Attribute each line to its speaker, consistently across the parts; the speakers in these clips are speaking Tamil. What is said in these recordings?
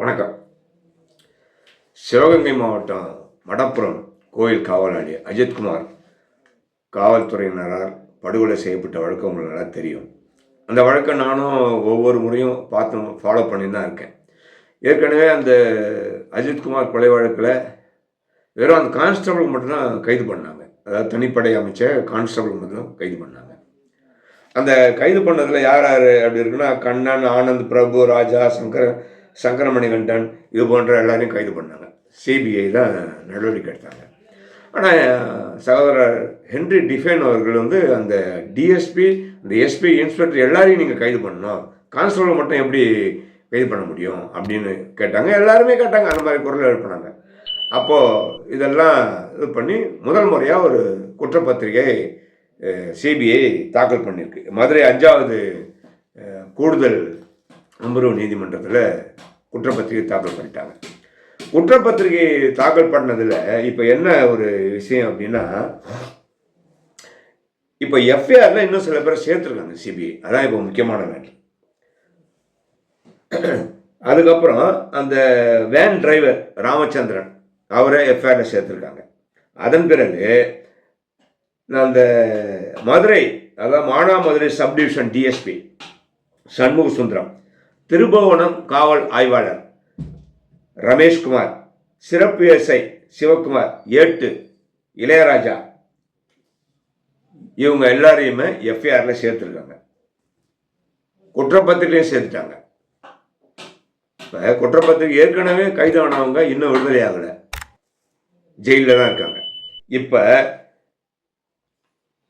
Speaker 1: வணக்கம். சிவகங்கை மாவட்டம் மடப்புறம் கோயில் காவலாளி அஜித்குமார் காவல்துறையினரால் படுகொலை செய்யப்பட்ட வழக்கு உங்களுக்கு நல்லா தெரியும். அந்த வழக்கை நானும் ஒவ்வொரு முறையும் ஃபாலோ பண்ணி தான் இருக்கேன். ஏற்கனவே அந்த அஜித்குமார் கொலை வழக்கில் வெறும் அந்த கான்ஸ்டபிள் மட்டும்தான் கைது பண்ணாங்க. அதாவது தனிப்படை அமைச்ச கான்ஸ்டபிள் மட்டும் கைது பண்ணாங்க. அந்த கைது பண்ணதில் யார் யார் அப்படி இருக்குன்னா, கண்ணன், ஆனந்த், பிரபு, ராஜா, சங்கரமணிகண்டன் இது போன்ற எல்லாரையும் கைது பண்ணாங்க. சிபிஐ தான் நடவடிக்கை எடுத்தாங்க. ஆனால் சகோதரர் ஹென்ரி டிஃபைன் அவர்கள் அந்த டிஎஸ்பி, இந்த எஸ்பி, இன்ஸ்பெக்டர் எல்லாரையும் நீங்கள் கைது பண்ணணும், கான்ஸ்டபிள் மட்டும் எப்படி கைது பண்ண முடியும் அப்படின்னு கேட்டாங்க. எல்லாருமே கேட்டாங்க, அந்த மாதிரி குரல் எழுப்பினாங்க. அப்போது இதெல்லாம் இது பண்ணி முதல் முறையாக ஒரு குற்றப்பத்திரிகை சிபிஐ தாக்கல் பண்ணியிருக்கு. மதுரை 5வது கூடுதல் அமர்வு நீதிமன்றத்தில் குற்றப்பத்திரிகை தாக்கல் பண்ணிட்டாங்க. குற்றப்பத்திரிகை தாக்கல் பண்ணதில் இப்போ என்ன ஒரு விஷயம் அப்படின்னா, இப்போ எஃப்ஐஆரில் இன்னும் சில பேரை சேர்த்துருக்காங்க சிபிஐ. அதான் இப்போ முக்கியமான மேட்டர். அதுக்கப்புறம் அந்த வேன் டிரைவர் ராமச்சந்திரன் அவரை எஃப்ஐஆரில் சேர்த்துருக்காங்க. அதன் பிறகு அந்த மதுரை, அதாவது மானாமதுரை சப்டிவிஷன் டிஎஸ்பி சண்முக சுந்தரம், திருபுவனம் காவல் ஆய்வாளர் ரமேஷ்குமார், சிறப்பு எஸ்ஐ சிவகுமார், ஏட்டு இளையராஜா, இவங்க எல்லாரையுமே எஃப்ஐஆரில் சேர்த்துருக்காங்க. குற்றப்பத்திரிகையும் சேர்த்துட்டாங்க. இப்போ குற்றப்பத்திரிகை ஏற்கனவே கைதானவங்க இன்னும் விடுதலை ஆகலை, ஜெயிலில் தான் இருக்காங்க.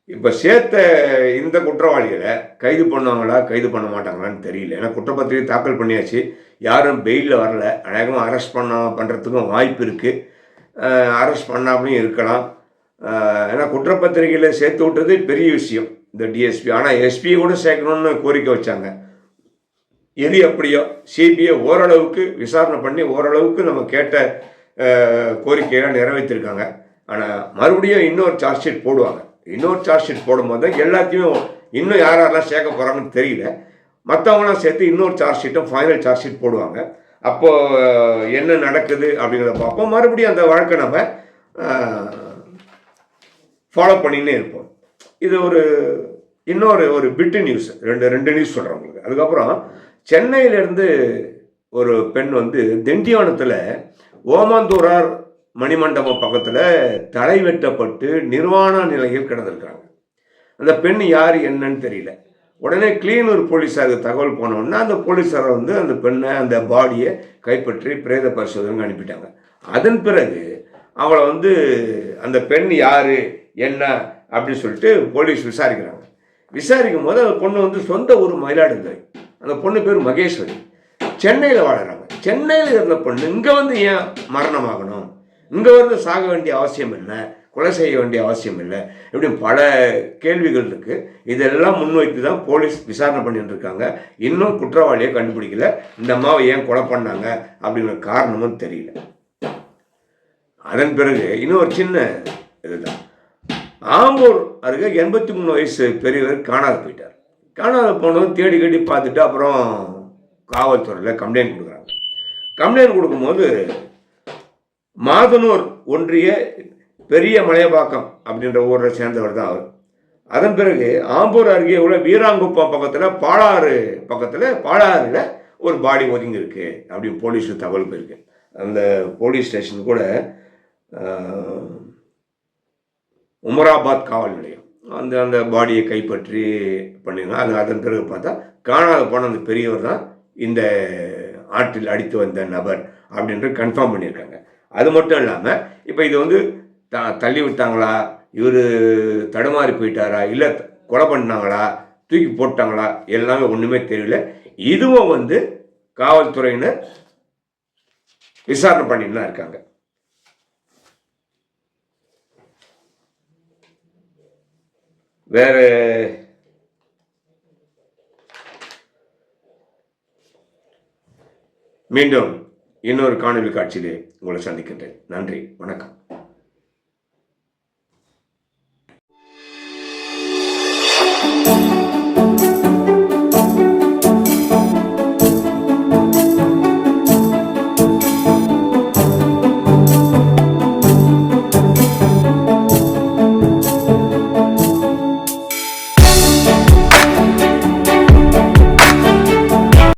Speaker 1: இப்போ சேர்த்த இந்த குற்றவாளிகளை கைது பண்ணுவாங்களா கைது பண்ண மாட்டாங்களான்னு தெரியல. ஏன்னா குற்றப்பத்திரிகை தாக்கல் பண்ணியாச்சு, யாரும் பெயிலில் வரல. அநேகமாக அரெஸ்ட் பண்ணுறதுக்கும் வாய்ப்பு இருக்குது, அரெஸ்ட் பண்ணாமலையும் இருக்கலாம். ஏன்னா குற்றப்பத்திரிகையில் சேர்த்து விட்டது பெரிய விஷயம் இந்த டிஎஸ்பி. ஆனால் எஸ்பியை கூட சேர்க்கணும்னு கோரிக்கை வச்சாங்க. எது எப்படியோ சிபிஐ ஓரளவுக்கு விசாரணை பண்ணி ஓரளவுக்கு நம்ம கேட்ட கோரிக்கையெல்லாம் நிறைவேற்றிருக்காங்க. ஆனால் மறுபடியும் இன்னொரு சார்ஜ் ஷீட் போடுவாங்க. இன்னொரு சார்ஜ் ஷீட் போடும்போது எல்லாத்தையும் இன்னும் யாரெல்லாம் சேர்க்க போகிறாங்கன்னு தெரியல. மற்றவங்களாம் சேர்த்து இன்னொரு சார்ஜ் ஷீட்டும் ஃபைனல் சார்ஜ் ஷீட் போடுவாங்க. அப்போது என்ன நடக்குது அப்படிங்கிறத பார்ப்போம். மறுபடியும் அந்த வழக்கை நம்ம ஃபாலோ பண்ணின்னே இருப்போம். இது இன்னொரு பிட்டு நியூஸ், ரெண்டு நியூஸ் சொல்கிறேன் உங்களுக்கு. அதுக்கப்புறம் சென்னையிலேருந்து ஒரு பெண் திண்டிவனத்தில் ஓமாந்தூரார் மணிமண்டபம் பக்கத்தில் தலை வெட்டப்பட்டு நிர்வாண நிலையில் கிடந்திருக்காங்க. அந்த பெண் யார் என்னன்னு தெரியல. உடனே கிளீனூர் போலீஸாருக்கு தகவல் போனோன்னா அந்த போலீஸாரை அந்த பெண்ணை, அந்த பாடியை கைப்பற்றி பிரேத பரிசோதனைக்கு அனுப்பிட்டாங்க. அதன் பிறகு அவளை அந்த பெண் யார் என்ன அப்படின்னு சொல்லிட்டு போலீஸ் விசாரிக்கிறாங்க. விசாரிக்கும் போது அந்த பொண்ணு சொந்த ஊர் மயிலாடுதுறை. அந்த பொண்ணு பேர் மகேஸ்வரி. சென்னையில் வாழறாங்க. சென்னையில் இருந்த பொண்ணு இங்கே ஏன் மரணமாகணும், இங்கே சாக வேண்டிய அவசியம் இல்லை, கொலை செய்ய வேண்டிய அவசியம் இல்லை, இப்படி பல கேள்விகள் இருக்குது. இதெல்லாம் முன்வைத்து தான் போலீஸ் விசாரணை பண்ணிட்டு இருக்காங்க. இன்னும் குற்றவாளியை கண்டுபிடிக்கல. இந்த அம்மாவை ஏன் கொலை பண்ணாங்க அப்படிங்கிற காரணமும் தெரியல. அதன் பிறகு இன்னும் ஒரு சின்ன இதுதான், ஆம்பூர் அருகே 83 வயசு பெரியவர் காணாத போயிட்டார். காணாத போனதும் தேடி கட்டி பார்த்துட்டு அப்புறம் காவல்துறையில் கம்ப்ளைண்ட் கொடுக்குறாங்க. கம்ப்ளைண்ட் கொடுக்கும்போது மாதனூர் ஒன்றிய பெரிய மலையபாக்கம் அப்படின்ற ஊரை சேர்ந்தவர் தான் அவர். அதன் பிறகு ஆம்பூர் அருகே உள்ள வீராங்குப்பம் பக்கத்தில் பாலாறில் ஒரு பாடி ஒதுங்கி இருக்கு அப்படின்னு போலீஸுக்கு தகவல் போயிருக்கு. அந்த போலீஸ் ஸ்டேஷன் கூட உமராபாத் காவல் நிலையம் அந்த பாடியை கைப்பற்றி பண்ணிருந்தாங்க. அதன் பிறகு பார்த்தா காணாத போன அந்த பெரியவர் தான் இந்த ஆற்றில் அடித்து வந்த நபர் அப்படின்ற கன்ஃபார்ம் பண்ணியிருக்காங்க. அது மட்டும் இல்லாமல் இப்போ இது தள்ளி விட்டாங்களா, இவர் தடுமாறி போயிட்டாரா, இல்லை கொலை பண்ணாங்களா, தூக்கி போட்டாங்களா, எல்லாமே ஒன்றுமே தெரியல. இதுவும் காவல்துறையினர் விசாரணை பண்ணிட்டு தான் இருக்காங்க. வேறு மீண்டும் இன்னொரு காணொலி காட்சியிலே உங்களை சந்திக்கின்றேன். நன்றி, வணக்கம்.